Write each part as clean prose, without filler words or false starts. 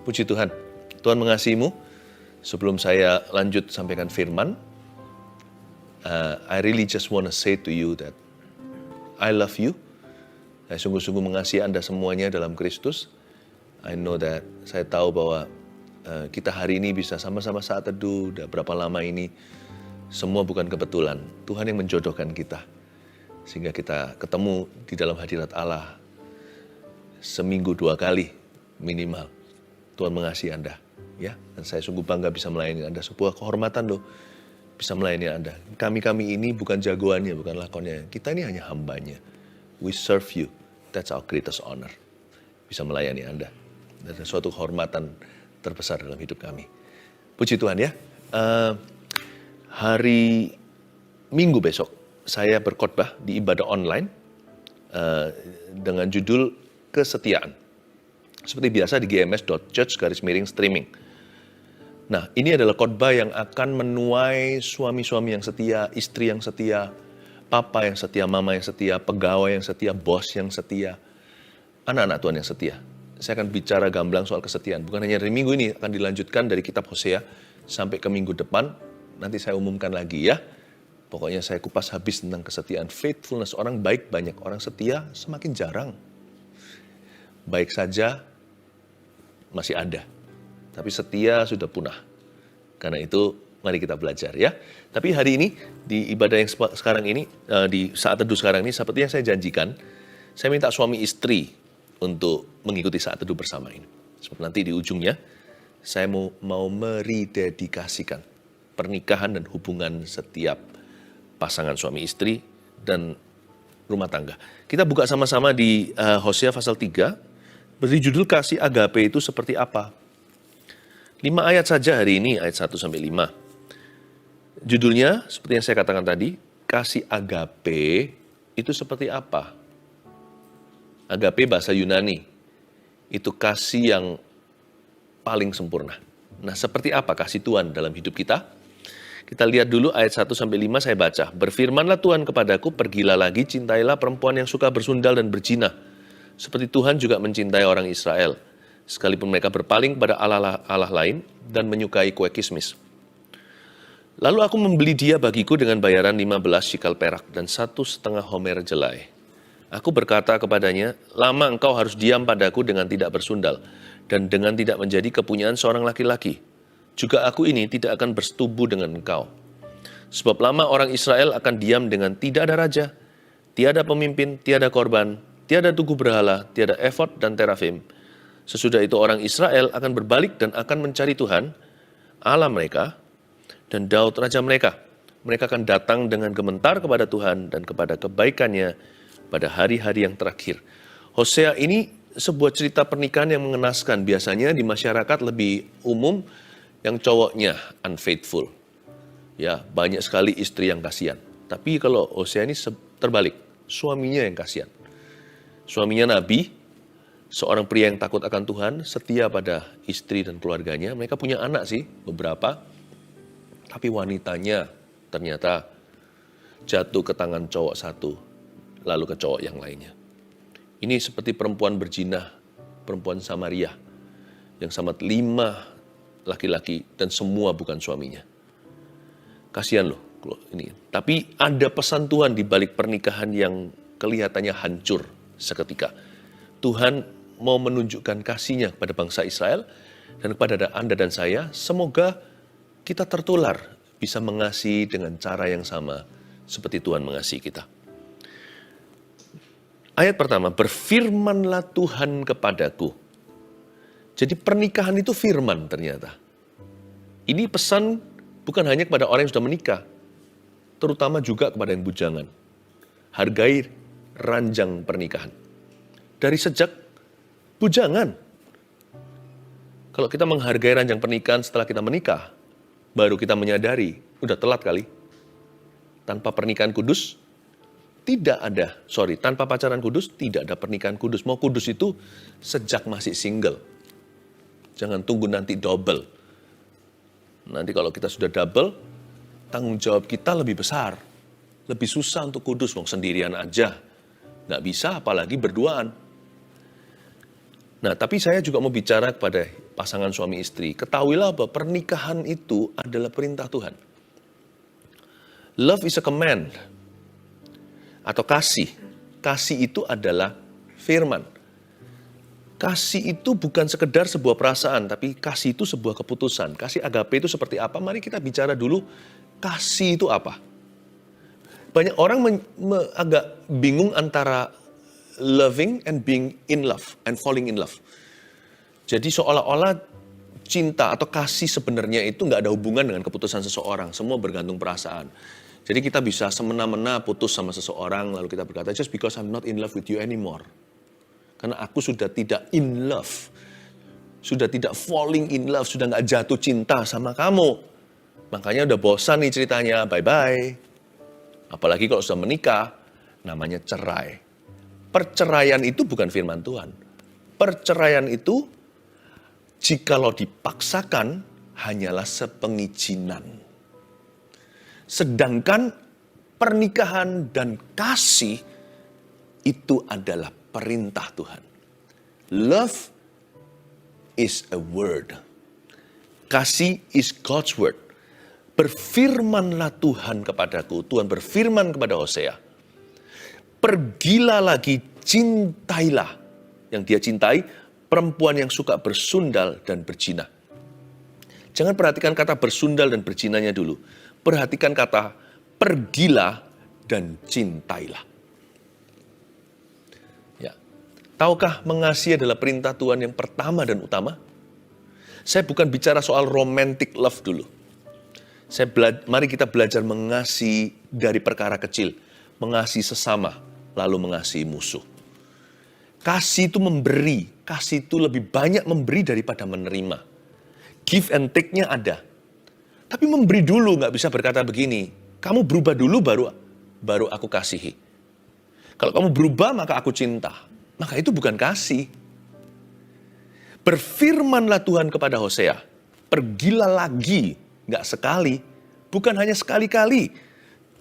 Puji Tuhan, Tuhan mengasihimu. Sebelum saya lanjut sampaikan firman, I really just want to say to you that I love you. Saya sungguh-sungguh mengasihi Anda semuanya dalam Kristus. I know that, saya tahu bahwa kita hari ini bisa sama-sama saat teduh, udah berapa lama ini, semua bukan kebetulan. Tuhan yang menjodohkan kita, sehingga kita ketemu di dalam hadirat Allah seminggu 2 kali minimal. Tuhan mengasihi Anda, ya. Dan saya sungguh bangga bisa melayani Anda. Sebuah kehormatan loh, bisa melayani Anda. Kami ini bukan jagoannya, bukan lakonnya. Kita ini hanya hambanya. We serve you. That's our greatest honor. Bisa melayani Anda. Dan suatu kehormatan terbesar dalam hidup kami. Puji Tuhan ya. Hari Minggu besok, saya berkhotbah di ibadah online dengan judul kesetiaan. Seperti biasa di gms.church/streaming. Nah, ini adalah khotbah yang akan menuai suami-suami yang setia, istri yang setia, papa yang setia, mama yang setia, pegawai yang setia, bos yang setia, anak-anak Tuhan yang setia. Saya akan bicara gamblang soal kesetiaan. Bukan hanya dari minggu ini, akan dilanjutkan dari kitab Hosea sampai ke minggu depan. Nanti saya umumkan lagi ya. Pokoknya saya kupas habis tentang kesetiaan. Faithfulness, orang baik banyak, orang setia semakin jarang. Baik saja masih ada, tapi setia sudah punah. Karena itu mari kita belajar ya. Tapi hari ini di ibadah yang sekarang ini, di saat teduh sekarang ini, seperti yang saya janjikan, saya minta suami istri untuk mengikuti saat teduh bersama ini. Sebab nanti di ujungnya saya mau meridedikasikan pernikahan dan hubungan setiap pasangan suami istri dan rumah tangga. Kita buka sama-sama di Hosea pasal 3. Berjudul kasih agape itu seperti apa? 5 ayat saja hari ini, ayat 1-5. Judulnya, seperti yang saya katakan tadi, kasih agape itu seperti apa? Agape bahasa Yunani, itu kasih yang paling sempurna. Nah, seperti apa kasih Tuhan dalam hidup kita? Kita lihat dulu ayat 1-5 saya baca. Berfirmanlah Tuhan kepadaku, pergilah lagi, cintailah perempuan yang suka bersundal dan berzina. Seperti Tuhan juga mencintai orang Israel, sekalipun mereka berpaling kepada Allah lain dan menyukai kue kismis. Lalu aku membeli dia bagiku dengan bayaran 15 shikal perak dan 1,5 homer jelai. Aku berkata kepadanya, lama engkau harus diam padaku dengan tidak bersundal, dan dengan tidak menjadi kepunyaan seorang laki-laki. Juga aku ini tidak akan bersetubuh dengan engkau. Sebab lama orang Israel akan diam dengan tidak ada raja, tiada pemimpin, tiada korban, tiada tugu berhala, tiada efod dan terafim. Sesudah itu orang Israel akan berbalik dan akan mencari Tuhan, Allah mereka, dan Daud raja mereka. Mereka akan datang dengan gementar kepada Tuhan dan kepada kebaikannya pada hari-hari yang terakhir. Hosea ini sebuah cerita pernikahan yang mengenaskan. Biasanya di masyarakat lebih umum yang cowoknya unfaithful. Ya, banyak sekali istri yang kasihan. Tapi kalau Hosea ini terbalik, suaminya yang kasihan. Suaminya nabi, seorang pria yang takut akan Tuhan, setia pada istri dan keluarganya. Mereka punya anak sih, beberapa. Tapi wanitanya ternyata jatuh ke tangan cowok satu, lalu ke cowok yang lainnya. Ini seperti perempuan berzina, perempuan Samaria, yang sama 5 laki-laki dan semua bukan suaminya. Kasihan loh ini. Tapi ada pesan Tuhan di balik pernikahan yang kelihatannya hancur seketika. Tuhan mau menunjukkan kasih-Nya kepada bangsa Israel dan kepada Anda dan saya. Semoga kita tertular bisa mengasihi dengan cara yang sama seperti Tuhan mengasihi kita. Ayat pertama, berfirmanlah Tuhan kepadaku. Jadi pernikahan itu firman ternyata. Ini pesan bukan hanya kepada orang yang sudah menikah, terutama juga kepada yang bujangan. Hargai ranjang pernikahan. Dari sejak bujangan. Kalau kita menghargai ranjang pernikahan setelah kita menikah, baru kita menyadari, udah telat kali. Tanpa pernikahan kudus, tanpa pacaran kudus, tidak ada pernikahan kudus. Mau kudus itu sejak masih single. Jangan tunggu nanti double. Nanti kalau kita sudah double, tanggung jawab kita lebih besar. Lebih susah untuk kudus, sendirian aja. Nggak bisa, apalagi berduaan. Nah, tapi saya juga mau bicara kepada pasangan suami istri. Ketahuilah bahwa pernikahan itu adalah perintah Tuhan. Love is a command. Atau kasih. Kasih itu adalah firman. Kasih itu bukan sekedar sebuah perasaan, tapi kasih itu sebuah keputusan. Kasih agape itu seperti apa? Mari kita bicara dulu, kasih itu apa? Banyak orang agak bingung antara loving and being in love and falling in love. Jadi seolah-olah cinta atau kasih sebenarnya itu nggak ada hubungan dengan keputusan seseorang. Semua bergantung perasaan. Jadi kita bisa semena-mena putus sama seseorang, lalu kita berkata, just because I'm not in love with you anymore. Karena aku sudah tidak in love. Sudah tidak falling in love, sudah nggak jatuh cinta sama kamu. Makanya udah bosan nih ceritanya, bye-bye. Apalagi kalau sudah menikah, namanya cerai. Perceraian itu bukan firman Tuhan. Perceraian itu, jikalau dipaksakan, hanyalah sepengizinan. Sedangkan pernikahan dan kasih itu adalah perintah Tuhan. Love is a word. Kasih is God's word. Berfirmanlah Tuhan kepadaku. Tuhan berfirman kepada Hosea. Pergilah lagi, cintailah. Yang dia cintai, perempuan yang suka bersundal dan berzina. Jangan perhatikan kata bersundal dan berzinanya dulu. Perhatikan kata pergilah dan cintailah. Ya. Tahukah mengasihi adalah perintah Tuhan yang pertama dan utama? Saya bukan bicara soal romantic love dulu. Mari kita belajar mengasihi dari perkara kecil. Mengasihi sesama, lalu mengasihi musuh. Kasih itu memberi. Kasih itu lebih banyak memberi daripada menerima. Give and take-nya ada. Tapi memberi dulu, nggak bisa berkata begini. Kamu berubah dulu, baru aku kasihi. Kalau kamu berubah, maka aku cinta. Maka itu bukan kasih. Berfirmanlah Tuhan kepada Hosea. Pergilah lagi, nggak sekali. Bukan hanya sekali-kali.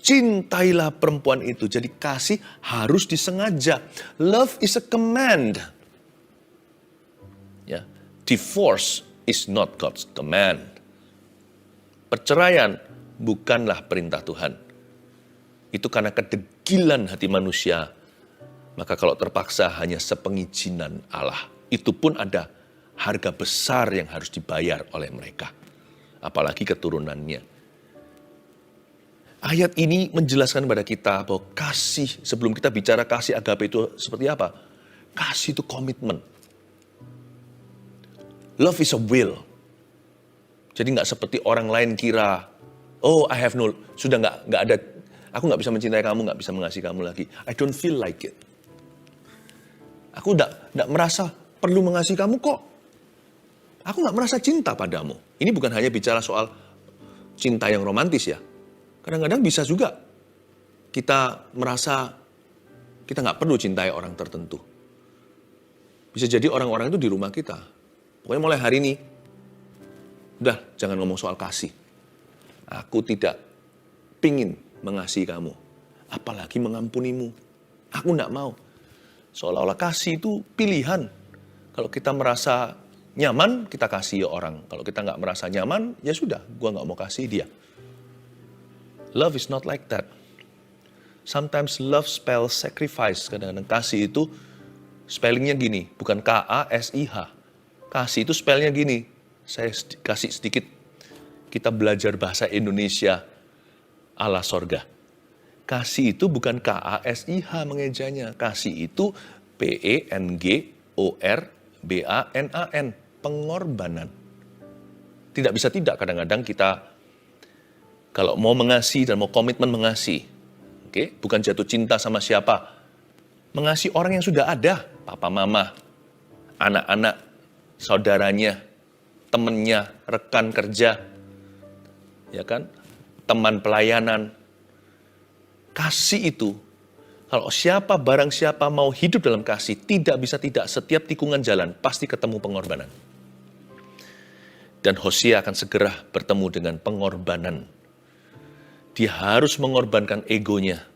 Cintailah perempuan itu. Jadi kasih harus disengaja. Love is a command. Ya, divorce is not God's command. Perceraian bukanlah perintah Tuhan. Itu karena kedegilan hati manusia. Maka kalau terpaksa hanya sepengizinan Allah. Itu pun ada harga besar yang harus dibayar oleh mereka. Apalagi keturunannya. Ayat ini menjelaskan kepada kita bahwa kasih, sebelum kita bicara kasih agape itu seperti apa? Kasih itu komitmen. Love is a will. Jadi nggak seperti orang lain kira, oh I have no, sudah nggak ada, aku nggak bisa mencintai kamu, nggak bisa mengasihi kamu lagi. I don't feel like it. Aku nggak merasa perlu mengasihi kamu kok. Aku nggak merasa cinta padamu. Ini bukan hanya bicara soal cinta yang romantis ya. Kadang-kadang bisa juga kita merasa kita nggak perlu cintai orang tertentu. Bisa jadi orang-orang itu di rumah kita. Pokoknya mulai hari ini, udah jangan ngomong soal kasih. Aku tidak pingin mengasihi kamu, apalagi mengampunimu. Aku nggak mau. Seolah-olah kasih itu pilihan. Kalau kita merasa nyaman, kita kasih orang. Kalau kita nggak merasa nyaman, ya sudah, gua nggak mau kasih dia. Love is not like that. Sometimes love spells sacrifice. Kadang-kadang kasih itu spellingnya gini, bukan K-A-S-I-H. Kasih itu spellnya gini. Saya kasih sedikit. Kita belajar bahasa Indonesia ala sorga. Kasih itu bukan K-A-S-I-H mengejanya. Kasih itu P-E-N-G-O-R-B-A-N-A-N. Pengorbanan. Tidak bisa tidak kadang-kadang kita kalau mau mengasihi dan mau komitmen mengasihi, bukan jatuh cinta sama siapa, mengasihi orang yang sudah ada, papa mama, anak-anak, saudaranya, temannya, rekan kerja, ya kan, teman pelayanan. Kasih itu, kalau barang siapa mau hidup dalam kasih, tidak bisa tidak, setiap tikungan jalan pasti ketemu pengorbanan. Dan Hosea akan segera bertemu dengan pengorbanan. Dia harus mengorbankan egonya,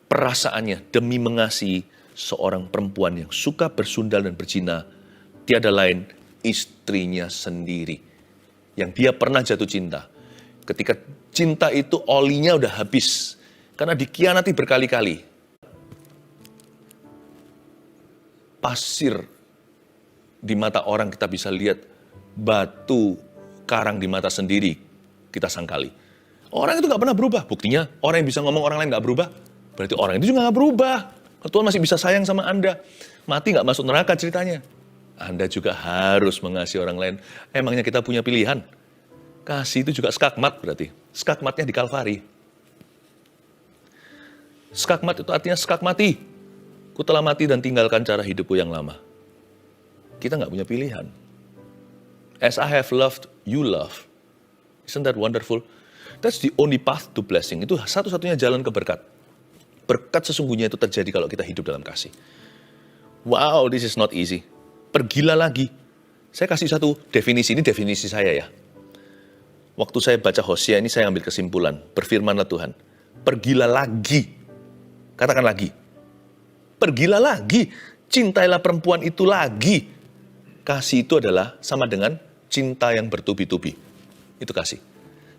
perasaannya demi mengasihi seorang perempuan yang suka bersundal dan berzina tiada lain istrinya sendiri. Yang dia pernah jatuh cinta. Ketika cinta itu olinya udah habis. Karena dikhianati berkali-kali. Pasir di mata orang kita bisa lihat, batu karang di mata sendiri kita sangkali. Orang itu gak pernah berubah. Buktinya orang yang bisa ngomong orang lain gak berubah, berarti orang itu juga gak berubah. Tuhan masih bisa sayang sama Anda. Mati gak masuk neraka ceritanya. Anda juga harus mengasihi orang lain. Emangnya kita punya pilihan? Kasih itu juga skakmat berarti. Skakmatnya di Kalvari. Skakmat itu artinya skak mati. Ku telah mati dan tinggalkan cara hidupku yang lama. Kita gak punya pilihan. As I have loved, you love. Isn't that wonderful? That's the only path to blessing. Itu satu-satunya jalan ke berkat. Berkat sesungguhnya itu terjadi kalau kita hidup dalam kasih. Wow, this is not easy. Pergilah lagi. Saya kasih satu definisi, ini definisi saya ya. Waktu saya baca Hosea ini saya ambil kesimpulan. Berfirmanlah Tuhan. Pergilah lagi. Katakan lagi. Pergilah lagi. Cintailah perempuan itu lagi. Kasih itu adalah sama dengan cinta yang bertubi-tubi. Itu kasih.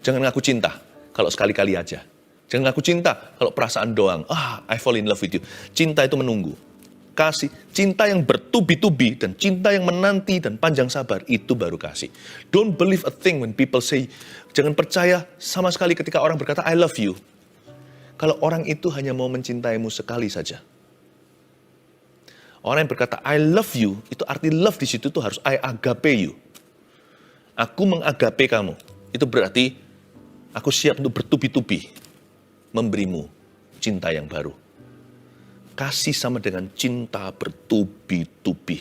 Jangan ngaku cinta kalau sekali-kali aja. Jangan ngaku cinta kalau perasaan doang. I fall in love with you. Cinta itu menunggu. Kasih, cinta yang bertubi-tubi dan cinta yang menanti dan panjang sabar, itu baru kasih. Don't believe a thing when people say, jangan percaya sama sekali ketika orang berkata, I love you. Kalau orang itu hanya mau mencintaimu sekali saja. Orang yang berkata, I love you, itu arti love di situ tuh harus I agape you. Aku mengagape kamu. Itu berarti aku siap untuk bertubi-tubi memberimu cinta yang baru. Kasih sama dengan cinta bertubi-tubi.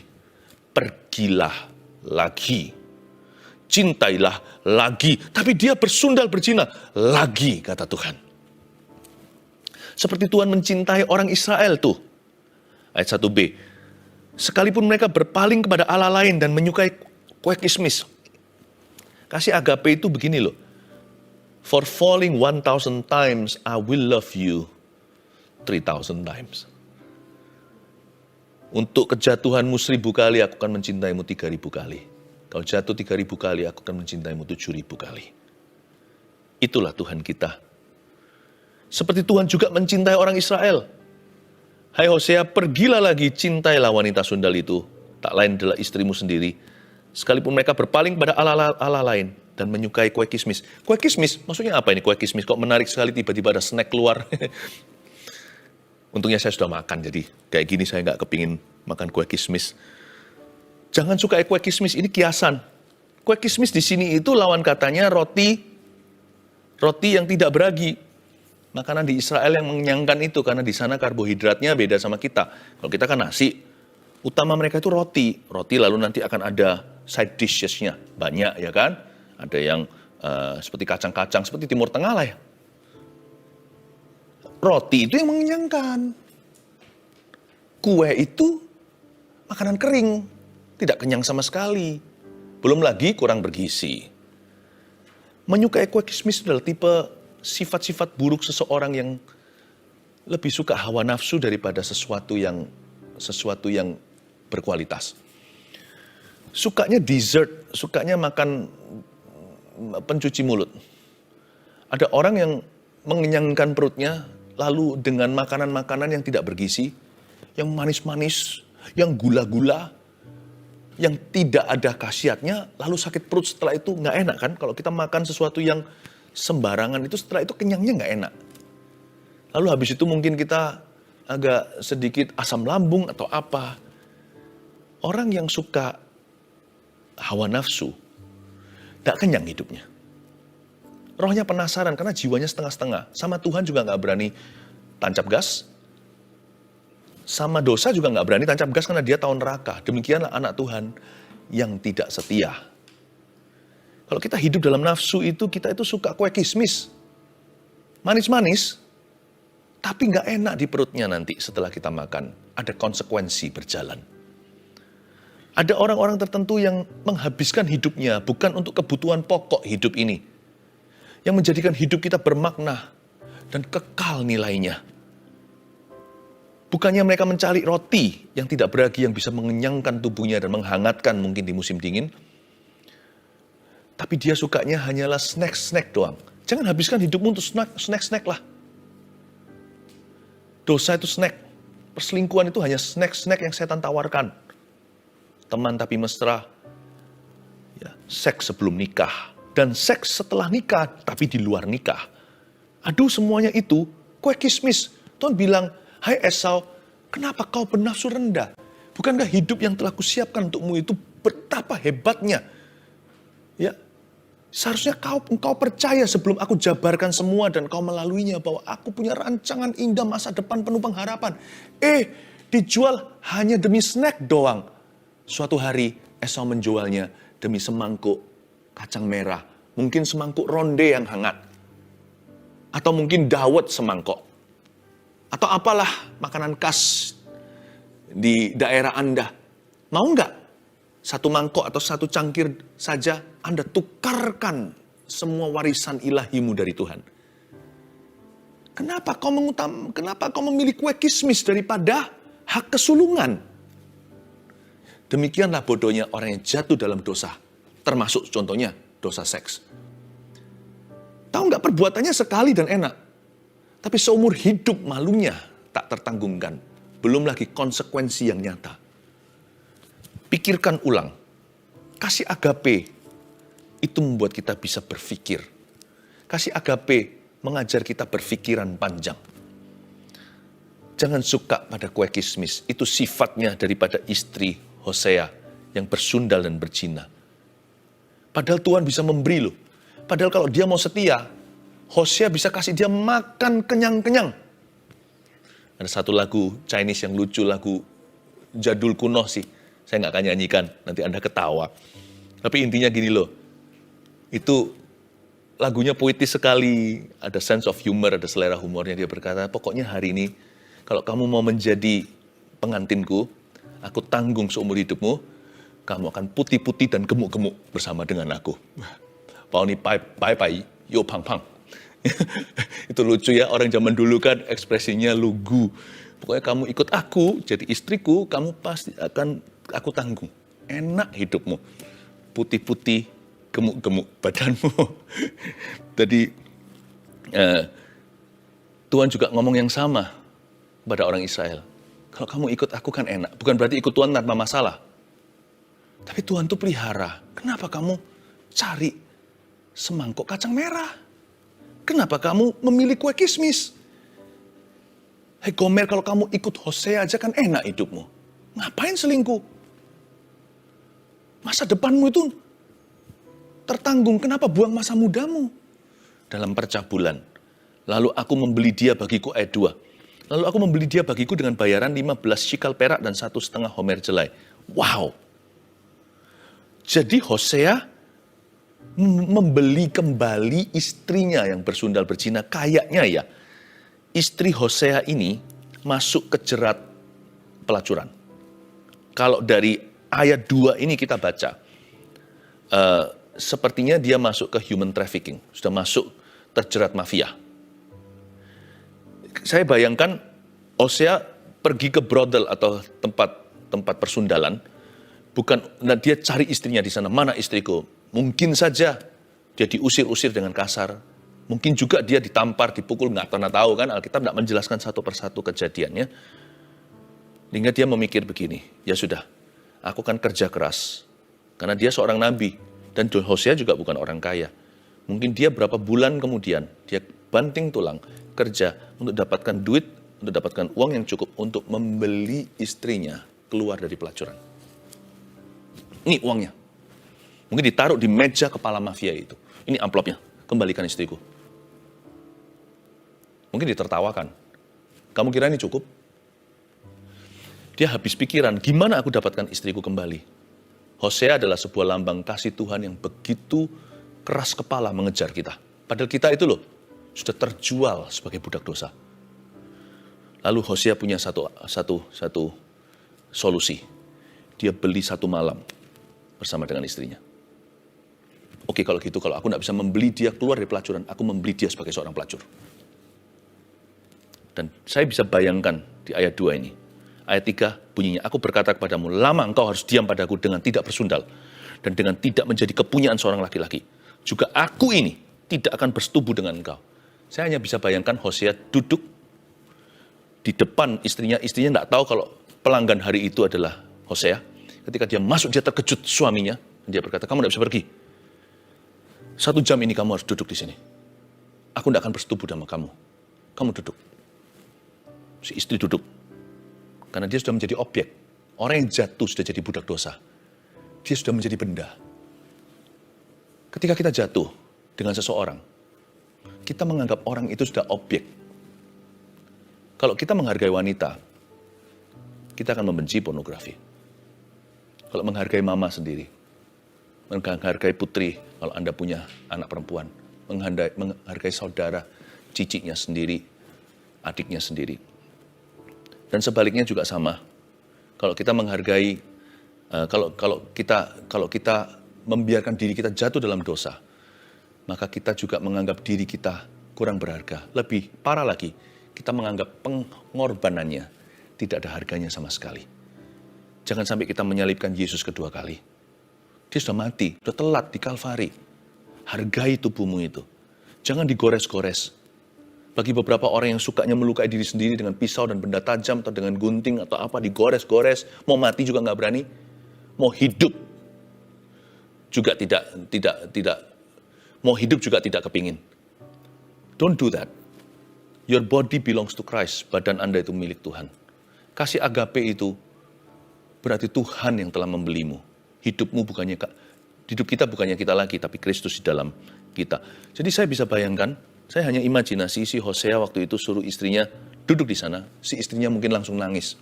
Pergilah lagi. Cintailah lagi. Tapi dia bersundal berzina lagi, kata Tuhan. Seperti Tuhan mencintai orang Israel tuh. Ayat 1b. Sekalipun mereka berpaling kepada Allah lain dan menyukai kue kismis. Kasih agape itu begini loh. For falling 1,000 times, I will love you 3,000 times. Untuk kejatuhanmu 1,000 kali, aku akan mencintaimu 3,000 kali. Kalau jatuh 3,000 kali, aku akan mencintaimu 7,000 kali. Itulah Tuhan kita. Seperti Tuhan juga mencintai orang Israel. Hai Hosea, pergilah lagi, cintailah wanita sundal itu. Tak lain adalah istrimu sendiri. Sekalipun mereka berpaling pada Allah lain dan menyukai kue kismis. Kue kismis, maksudnya apa ini kue kismis? Kok menarik sekali tiba-tiba ada snack keluar. Untungnya saya sudah makan, jadi kayak gini saya nggak kepingin makan kue kismis. Jangan suka kue kismis, ini kiasan. Kue kismis di sini itu lawan katanya roti yang tidak beragi. Makanan di Israel yang mengenyangkan itu, karena di sana karbohidratnya beda sama kita. Kalau kita kan nasi, utama mereka itu roti. Roti lalu nanti akan ada side dishes-nya, banyak ya kan. Ada yang seperti kacang-kacang, seperti Timur Tengah lah ya. Roti itu yang mengenyangkan. Kue itu makanan kering, tidak kenyang sama sekali. Belum lagi kurang bergizi. Menyukai kue kismis adalah tipe sifat-sifat buruk seseorang yang lebih suka hawa nafsu daripada sesuatu yang berkualitas. Sukanya dessert, sukanya makan pencuci mulut. Ada orang yang mengenyangkan perutnya, lalu dengan makanan-makanan yang tidak bergizi, yang manis-manis, yang gula-gula, yang tidak ada khasiatnya, lalu sakit perut setelah itu nggak enak kan? Kalau kita makan sesuatu yang sembarangan itu setelah itu kenyangnya nggak enak. Lalu habis itu mungkin kita agak sedikit asam lambung atau apa. Orang yang suka hawa nafsu, nggak kenyang hidupnya. Rohnya penasaran karena jiwanya setengah-setengah. Sama Tuhan juga nggak berani tancap gas. Sama dosa juga nggak berani tancap gas karena dia tahu neraka. Demikianlah anak Tuhan yang tidak setia. Kalau kita hidup dalam nafsu itu, kita itu suka kue kismis. Manis-manis, tapi nggak enak di perutnya nanti setelah kita makan. Ada konsekuensi berjalan. Ada orang-orang tertentu yang menghabiskan hidupnya bukan untuk kebutuhan pokok hidup ini. Yang menjadikan hidup kita bermakna dan kekal nilainya. Bukannya mereka mencari roti yang tidak beragi, yang bisa mengenyangkan tubuhnya dan menghangatkan mungkin di musim dingin. Tapi dia sukanya hanyalah snack-snack doang. Jangan habiskan hidupmu untuk snack-snack lah. Dosa itu snack. Perselingkuhan itu hanya snack-snack yang setan tawarkan. Teman tapi mesra. Ya, seks sebelum nikah. Dan seks setelah nikah, tapi di luar nikah. Aduh, semuanya itu kue kismis. Tuhan bilang, hai Esau, kenapa kau bernafsu rendah? Bukankah hidup yang telah kusiapkan untukmu itu betapa hebatnya? Ya, seharusnya engkau percaya sebelum aku jabarkan semua dan kau melaluinya bahwa aku punya rancangan indah masa depan penuh pengharapan. Dijual hanya demi snack doang. Suatu hari Esau menjualnya demi semangkuk kacang merah. Mungkin semangkuk ronde yang hangat. Atau mungkin dawet semangkuk. Atau apalah makanan khas di daerah Anda. Mau nggak? Satu mangkok atau satu cangkir saja Anda tukarkan semua warisan ilahimu dari Tuhan. Kenapa kau memilih kue kismis daripada hak kesulungan? Demikianlah bodohnya orang yang jatuh dalam dosa. Termasuk contohnya dosa seks. Tahu nggak, perbuatannya sekali dan enak. Tapi seumur hidup malunya tak tertanggungkan. Belum lagi konsekuensi yang nyata. Pikirkan ulang. Kasih agape itu membuat kita bisa berpikir. Kasih agape mengajar kita berpikiran panjang. Jangan suka pada kue kismis. Itu sifatnya daripada istri Hosea yang bersundal dan berzina. Padahal Tuhan bisa memberi loh. Padahal kalau dia mau setia, Hosea bisa kasih dia makan kenyang-kenyang. Ada satu lagu Chinese yang lucu, lagu jadul kuno sih. Saya nggak akan nyanyikan, nanti Anda ketawa. Tapi intinya gini loh, itu lagunya puitis sekali, ada sense of humor, ada selera humornya. Dia berkata, pokoknya hari ini, kalau kamu mau menjadi pengantinku, aku tanggung seumur hidupmu, kamu akan putih-putih dan gemuk-gemuk bersama dengan aku. Pao ni pai, yo pang-pang. Itu lucu ya, orang zaman dulu kan ekspresinya lugu. Pokoknya kamu ikut aku, jadi istriku, kamu pasti akan aku tanggung. Enak hidupmu. Putih-putih, gemuk-gemuk badanmu. Jadi Tuhan juga ngomong yang sama pada orang Israel. Kalau kamu ikut aku kan enak. Bukan berarti ikut Tuhan tanpa masalah. Tapi Tuhan tuh pelihara. Kenapa kamu cari semangkuk kacang merah? Kenapa kamu memilih kue kismis? Hei Gomer, kalau kamu ikut Hosea aja kan enak hidupmu. Ngapain selingkuh? Masa depanmu itu tertanggung. Kenapa buang masa mudamu? Dalam percabulan. Lalu aku membeli dia bagiku, ayat 2. Lalu aku membeli dia bagiku dengan bayaran 15 shikal perak dan 1,5 homer jelai. Wow. Jadi Hosea membeli kembali istrinya yang bersundal berzina. Kayaknya ya, istri Hosea ini masuk ke jerat pelacuran. Kalau dari ayat 2 ini kita baca, sepertinya dia masuk ke human trafficking. Sudah masuk terjerat mafia. Saya bayangkan Hosea pergi ke brothel atau tempat persundalan. Nah dia cari istrinya di sana. Mana istriku? Mungkin saja dia diusir-usir dengan kasar. Mungkin juga dia ditampar, dipukul, nggak pernah tahu kan. Alkitab nggak menjelaskan satu persatu kejadiannya. Hingga dia memikir begini, ya sudah, aku kan kerja keras. Karena dia seorang nabi. Dan Hosea juga bukan orang kaya. Mungkin dia berapa bulan kemudian, dia banting tulang, kerja untuk dapatkan duit, untuk dapatkan uang yang cukup untuk membeli istrinya keluar dari pelacuran. Ini uangnya. Mungkin ditaruh di meja kepala mafia itu. Ini amplopnya, kembalikan istriku. Mungkin ditertawakan. Kamu kira ini cukup? Dia habis pikiran, gimana aku dapatkan istriku kembali? Hosea adalah sebuah lambang kasih Tuhan yang begitu keras kepala mengejar kita. Padahal kita itu loh, sudah terjual sebagai budak dosa. Lalu Hosea punya satu solusi. Dia beli 1 malam bersama dengan istrinya. Oke, kalau gitu, kalau aku tidak bisa membeli dia keluar dari pelacuran, aku membeli dia sebagai seorang pelacur. Dan saya bisa bayangkan di ayat 2 ini. Ayat 3 bunyinya, aku berkata kepadamu, lama engkau harus diam padaku dengan tidak bersundal, dan dengan tidak menjadi kepunyaan seorang laki-laki. Juga aku ini tidak akan bersetubuh dengan engkau. Saya hanya bisa bayangkan Hosea duduk di depan istrinya tidak tahu kalau pelanggan hari itu adalah Hosea. Ketika dia masuk, dia terkejut suaminya. Dia berkata, kamu tidak bisa pergi. 1 jam ini kamu harus duduk di sini. Aku tidak akan bersetubuh sama kamu. Kamu duduk. Si istri duduk. Karena dia sudah menjadi objek. Orang yang jatuh sudah jadi budak dosa. Dia sudah menjadi benda. Ketika kita jatuh dengan seseorang, kita menganggap orang itu sudah objek. Kalau kita menghargai wanita, kita akan membenci pornografi. Kalau menghargai mama sendiri, menghargai putri, kalau Anda punya anak perempuan, menghargai saudara, ciciknya sendiri, adiknya sendiri. Dan sebaliknya juga sama. Kalau kita menghargai, kalau kita membiarkan diri kita jatuh dalam dosa, maka kita juga menganggap diri kita kurang berharga. Lebih parah lagi, kita menganggap pengorbanannya tidak ada harganya sama sekali. Jangan sampai kita menyalibkan Yesus kedua kali. Dia sudah mati, sudah telat di Kalvari. Hargai tubuhmu itu. Jangan digores-gores. Bagi beberapa orang yang sukanya melukai diri sendiri dengan pisau dan benda tajam atau dengan gunting atau apa, digores-gores, mau mati juga nggak berani, mau hidup juga tidak mau hidup juga tidak kepingin. Don't do that. Your body belongs to Christ. Badan Anda itu milik Tuhan. Kasih agape itu berarti Tuhan yang telah membelimu. Hidup kita bukannya kita lagi, tapi Kristus di dalam kita. Jadi saya bisa bayangkan, saya hanya imajinasi si Hosea waktu itu suruh istrinya duduk di sana. Si istrinya mungkin langsung nangis.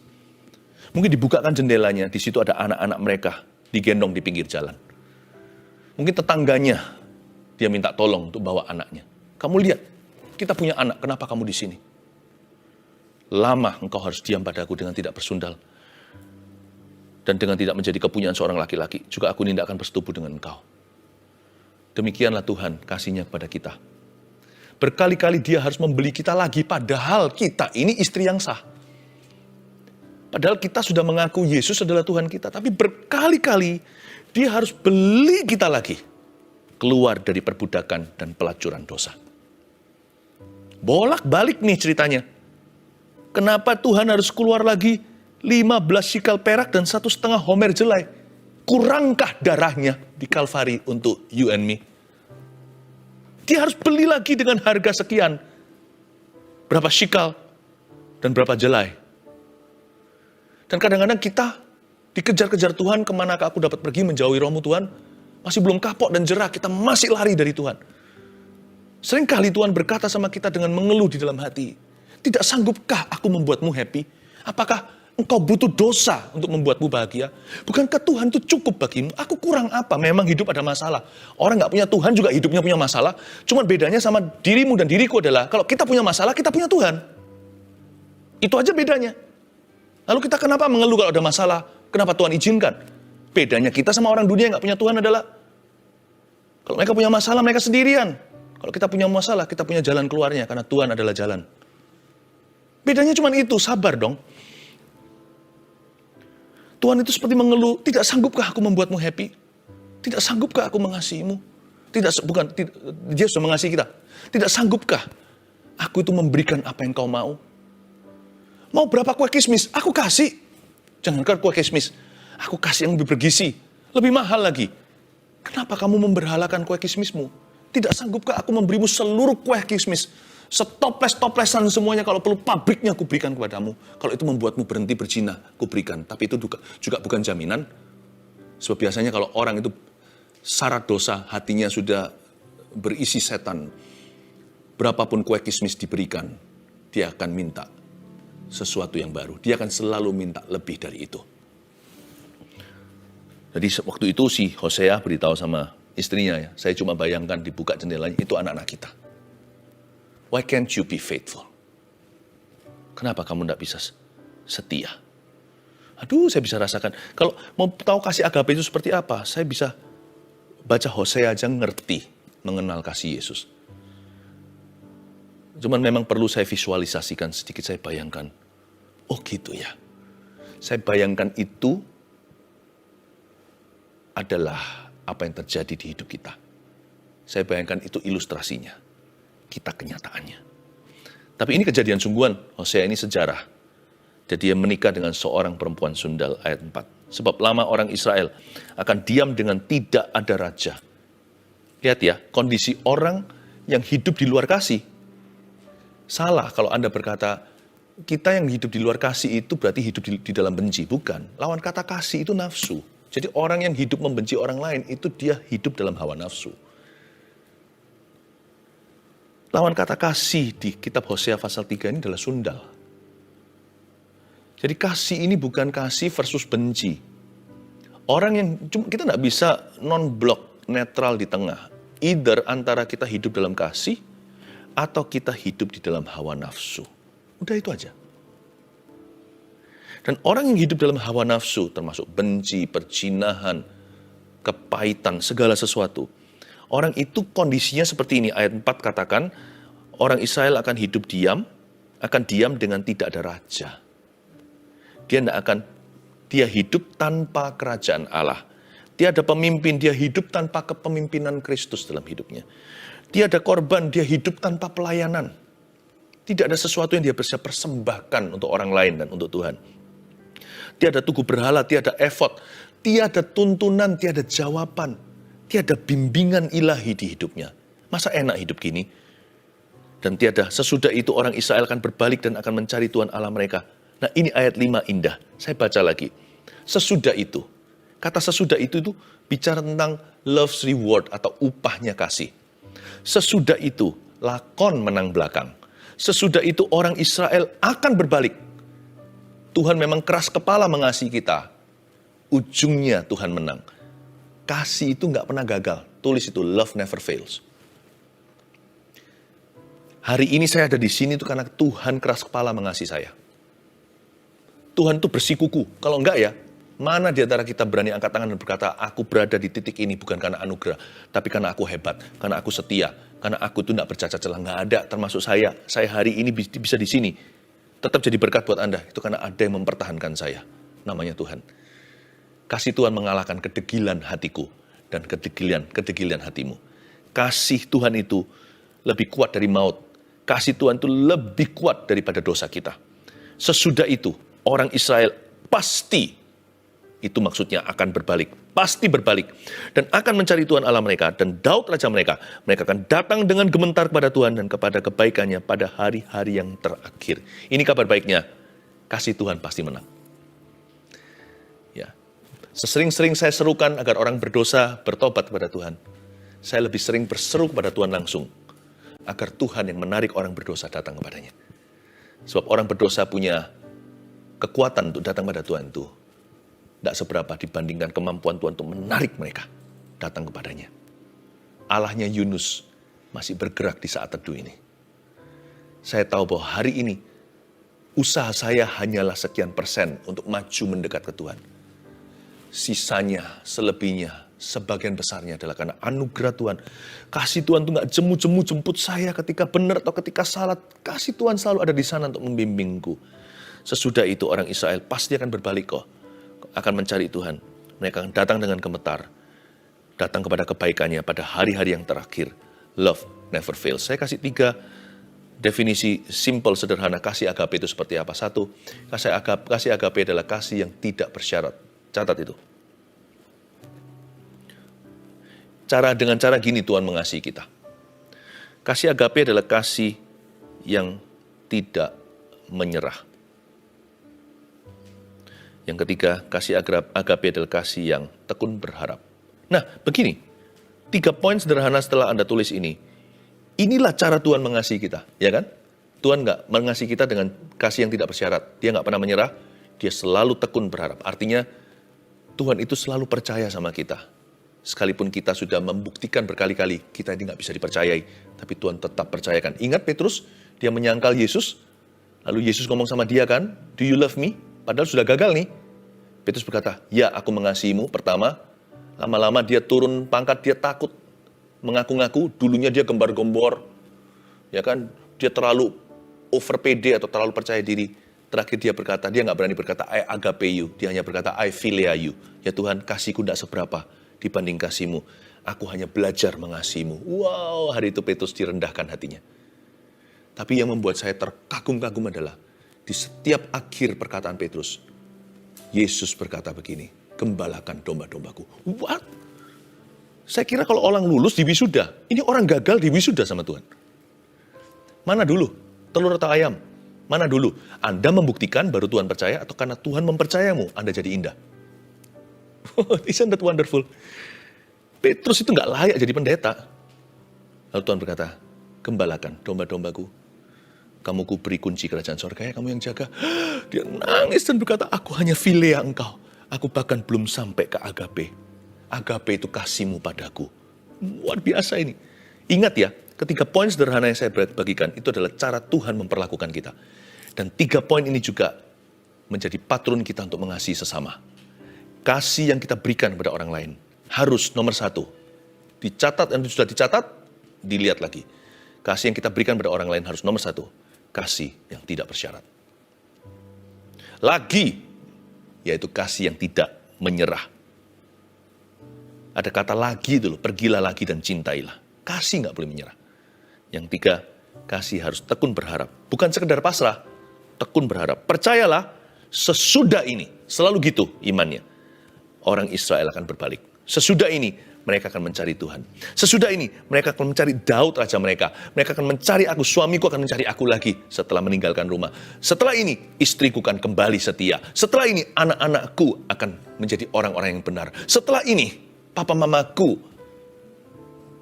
Mungkin dibukakan jendelanya, di situ ada anak-anak mereka digendong di pinggir jalan. Mungkin tetangganya dia minta tolong untuk bawa anaknya. Kamu lihat, kita punya anak, kenapa kamu di sini? Lama engkau harus diam padaku dengan tidak bersundal. Dan dengan tidak menjadi kepunyaan seorang laki-laki. Juga aku tidak akan bersetubuh dengan engkau. Demikianlah Tuhan kasihnya kepada kita. Berkali-kali dia harus membeli kita lagi. Padahal kita ini istri yang sah. Padahal kita sudah mengaku Yesus adalah Tuhan kita. Tapi berkali-kali dia harus beli kita lagi. Keluar dari perbudakan dan pelacuran dosa. Bolak-balik nih ceritanya. Kenapa Tuhan harus keluar lagi 15 sikal perak dan 1,5 homer jelai? Kurangkah darahnya di Kalvari untuk you and me? Dia harus beli lagi dengan harga sekian. Berapa sikal dan berapa jelai. Dan kadang-kadang kita dikejar-kejar Tuhan, kemanakah aku dapat pergi menjauhi rohmu Tuhan? Masih belum kapok dan jerah, kita masih lari dari Tuhan. Seringkali Tuhan berkata sama kita dengan mengeluh di dalam hati. Tidak sanggupkah aku membuatmu happy? Apakah engkau butuh dosa untuk membuatmu bahagia? Bukankah Tuhan itu cukup bagimu? Aku kurang apa? Memang hidup ada masalah. Orang gak punya Tuhan juga hidupnya punya masalah. Cuman bedanya sama dirimu dan diriku adalah, kalau kita punya masalah, kita punya Tuhan. Itu aja bedanya. Lalu kita kenapa mengeluh kalau ada masalah? Kenapa Tuhan izinkan? Bedanya kita sama orang dunia yang gak punya Tuhan adalah, kalau mereka punya masalah, mereka sendirian. Kalau kita punya masalah, kita punya jalan keluarnya, karena Tuhan adalah jalan. Bedanya cuma itu, sabar dong. Tuhan itu seperti mengeluh, tidak sanggupkah aku membuatmu happy? Tidak sanggupkah aku mengasihimu? Dia sudah mengasihi kita. Tidak sanggupkah aku itu memberikan apa yang kau mau? Mau berapa kue kismis? Aku kasih. Jangankan kue kismis, aku kasih yang lebih bergizi, lebih mahal lagi. Kenapa kamu memberhalakan kue kismismu? Tidak sanggupkah aku memberimu seluruh kue kismis? Setoples-toplesan semuanya, kalau perlu pabriknya aku berikan kepadamu. Kalau itu membuatmu berhenti berzina, aku berikan. Tapi itu juga bukan jaminan. Sebab biasanya kalau orang itu syarat dosa, hatinya sudah berisi setan. Berapapun kue kismis diberikan, dia akan minta sesuatu yang baru. Dia akan selalu minta lebih dari itu. Jadi waktu itu si Hosea beritahu sama istrinya, ya, saya cuma bayangkan dibuka jendelanya, itu anak-anak kita. Why can't you be faithful? Kenapa kamu tidak bisa setia? Aduh, saya bisa rasakan. Kalau mau tahu kasih agape itu seperti apa, saya bisa baca Hosea aja ngerti, mengenal kasih Yesus. Cuman memang perlu saya visualisasikan sedikit, saya bayangkan. Oh gitu ya. Saya bayangkan itu adalah apa yang terjadi di hidup kita. Saya bayangkan itu ilustrasinya. Kita kenyataannya. Tapi ini kejadian sungguhan. Hosea ini sejarah. Jadi dia menikah dengan seorang perempuan sundal, ayat 4. Sebab lama orang Israel akan diam dengan tidak ada raja. Lihat ya, kondisi orang yang hidup di luar kasih. Salah kalau Anda berkata, kita yang hidup di luar kasih itu berarti hidup di dalam benci. Bukan. Lawan kata kasih itu nafsu. Jadi orang yang hidup membenci orang lain itu dia hidup dalam hawa nafsu. Lawan kata kasih di kitab Hosea pasal 3 ini adalah sundal. Jadi kasih ini bukan kasih versus benci. Orang yang, kita nggak bisa non-blok, netral di tengah. Either antara kita hidup dalam kasih, atau kita hidup di dalam hawa nafsu. Udah itu aja. Dan orang yang hidup dalam hawa nafsu, termasuk benci, perzinahan, kepahitan, segala sesuatu. Orang itu kondisinya seperti ini, ayat 4 katakan, orang Israel akan hidup diam, akan diam dengan tidak ada raja. Dia hidup tanpa kerajaan Allah. Tiada pemimpin, dia hidup tanpa kepemimpinan Kristus dalam hidupnya. Tiada korban, dia hidup tanpa pelayanan. Tidak ada sesuatu yang dia bisa persembahkan untuk orang lain dan untuk Tuhan. Tiada tugu berhala, tiada efod, tiada tuntunan, tiada jawaban. Tiada bimbingan ilahi di hidupnya. Masa enak hidup gini? Dan tiada, sesudah itu orang Israel akan berbalik dan akan mencari Tuhan Allah mereka. Nah ini ayat 5 indah. Saya baca lagi. Sesudah itu. Kata sesudah itu bicara tentang love's reward atau upahnya kasih. Sesudah itu, lakon menang belakang. Sesudah itu orang Israel akan berbalik. Tuhan memang keras kepala mengasihi kita. Ujungnya Tuhan menang. Kasih itu nggak pernah gagal. Tulis itu, love never fails. Hari ini saya ada di sini itu karena Tuhan keras kepala mengasihi saya. Tuhan itu bersikuku. Kalau enggak ya, mana di antara kita berani angkat tangan dan berkata, aku berada di titik ini bukan karena anugerah, tapi karena aku hebat, karena aku setia, karena aku itu enggak bercacat celah. Enggak ada, termasuk saya. Saya hari ini bisa di sini. Tetap jadi berkat buat Anda. Itu karena ada yang mempertahankan saya. Namanya Tuhan. Kasih Tuhan mengalahkan kedegilan hatiku dan kedegilan hatimu. Kasih Tuhan itu lebih kuat dari maut. Kasih Tuhan itu lebih kuat daripada dosa kita. Sesudah itu, orang Israel pasti, itu maksudnya akan berbalik. Pasti berbalik. Dan akan mencari Tuhan Allah mereka. Dan Daud Raja mereka. Mereka akan datang dengan gementar kepada Tuhan dan kepada kebaikannya pada hari-hari yang terakhir. Ini kabar baiknya. Kasih Tuhan pasti menang. Ya. Sesering-sering saya serukan agar orang berdosa bertobat kepada Tuhan. Saya lebih sering berseru kepada Tuhan langsung. Agar Tuhan yang menarik orang berdosa datang kepadanya. Sebab orang berdosa punya kekuatan untuk datang pada Tuhan itu tidak seberapa dibandingkan kemampuan Tuhan untuk menarik mereka datang kepadanya. Allahnya Yunus masih bergerak di saat teduh ini. Saya tahu bahwa hari ini usaha saya hanyalah sekian persen untuk maju mendekat ke Tuhan. Sisanya, selebihnya, sebagian besarnya adalah karena anugerah Tuhan. Kasih Tuhan itu nggak jemu-jemu jemput saya ketika benar atau ketika salah. Kasih Tuhan selalu ada di sana untuk membimbingku. Sesudah itu orang Israel pasti akan berbalik kok. Akan mencari Tuhan. Mereka akan datang dengan gemetar. Datang kepada kebaikannya pada hari-hari yang terakhir. Love never fails. Saya kasih 3 definisi simple, sederhana. Kasih agape itu seperti apa? 1, kasih agape adalah kasih yang tidak bersyarat. Catat itu. Dengan cara gini Tuhan mengasihi kita. Kasih agape adalah kasih yang tidak menyerah. Yang ketiga, kasih agape adalah kasih yang tekun berharap. Nah, begini. 3 poin sederhana setelah Anda tulis ini. Inilah cara Tuhan mengasihi kita, ya kan? Tuhan nggak mengasihi kita dengan kasih yang tidak bersyarat. Dia nggak pernah menyerah. Dia selalu tekun berharap. Artinya, Tuhan itu selalu percaya sama kita. Sekalipun kita sudah membuktikan berkali-kali, kita ini nggak bisa dipercayai. Tapi Tuhan tetap percayakan. Ingat Petrus, dia menyangkal Yesus. Lalu Yesus ngomong sama dia kan, do you love me? Padahal sudah gagal nih. Petrus berkata, ya aku mengasihimu. Pertama, lama-lama dia turun pangkat, dia takut. Mengaku-ngaku, dulunya dia gembar-gembor. Ya kan, dia terlalu over pede atau terlalu percaya diri. Terakhir dia berkata, dia nggak berani berkata, I agape you. Dia hanya berkata, I philia you. Ya Tuhan, kasihku tidak seberapa dibanding kasihmu. Aku hanya belajar mengasihimu. Wow, hari itu Petrus direndahkan hatinya. Tapi yang membuat saya terkagum-kagum adalah, di setiap akhir perkataan Petrus, Yesus berkata begini, gembalakan domba-dombaku. What? Saya kira kalau orang lulus di wisuda, ini orang gagal di wisuda sama Tuhan. Mana dulu? Telur atau ayam? Mana dulu? Anda membuktikan baru Tuhan percaya, atau karena Tuhan mempercayamu, Anda jadi indah? Isn't that wonderful? Petrus itu nggak layak jadi pendeta. Lalu Tuhan berkata, gembalakan domba-dombaku. Kamu ku beri kunci kerajaan surga, ya kamu yang jaga. Dia nangis dan berkata, aku hanya philia engkau. Aku bahkan belum sampai ke agape. Agape itu kasihmu padaku. Luar biasa ini. Ingat ya, ketiga poin sederhana yang saya bagikan, itu adalah cara Tuhan memperlakukan kita. Dan 3 poin ini juga menjadi patron kita untuk mengasihi sesama. Kasih yang kita berikan kepada orang lain harus nomor 1. Dicatat dan sudah dicatat, dilihat lagi. Kasih yang kita berikan kepada orang lain harus nomor 1. Kasih yang tidak bersyarat. Lagi, yaitu kasih yang tidak menyerah. Ada kata lagi dulu, pergilah lagi dan cintailah. Kasih nggak boleh menyerah. Yang 3, kasih harus tekun berharap. Bukan sekedar pasrah, tekun berharap. Percayalah, sesudah ini, selalu gitu imannya. Orang Israel akan berbalik. Sesudah ini, mereka akan mencari Tuhan. Sesudah ini, mereka akan mencari Daud raja mereka. Mereka akan mencari aku, suamiku akan mencari aku lagi setelah meninggalkan rumah. Setelah ini, istriku akan kembali setia. Setelah ini, anak-anakku akan menjadi orang-orang yang benar. Setelah ini, papa mamaku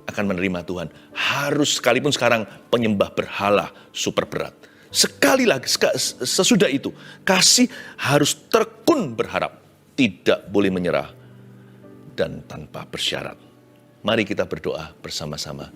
akan menerima Tuhan. Harus sekalipun sekarang penyembah berhala super berat. Sekali lagi, sesudah itu, kasih harus tekun berharap. Tidak boleh menyerah dan tanpa bersyarat. Mari kita berdoa bersama-sama.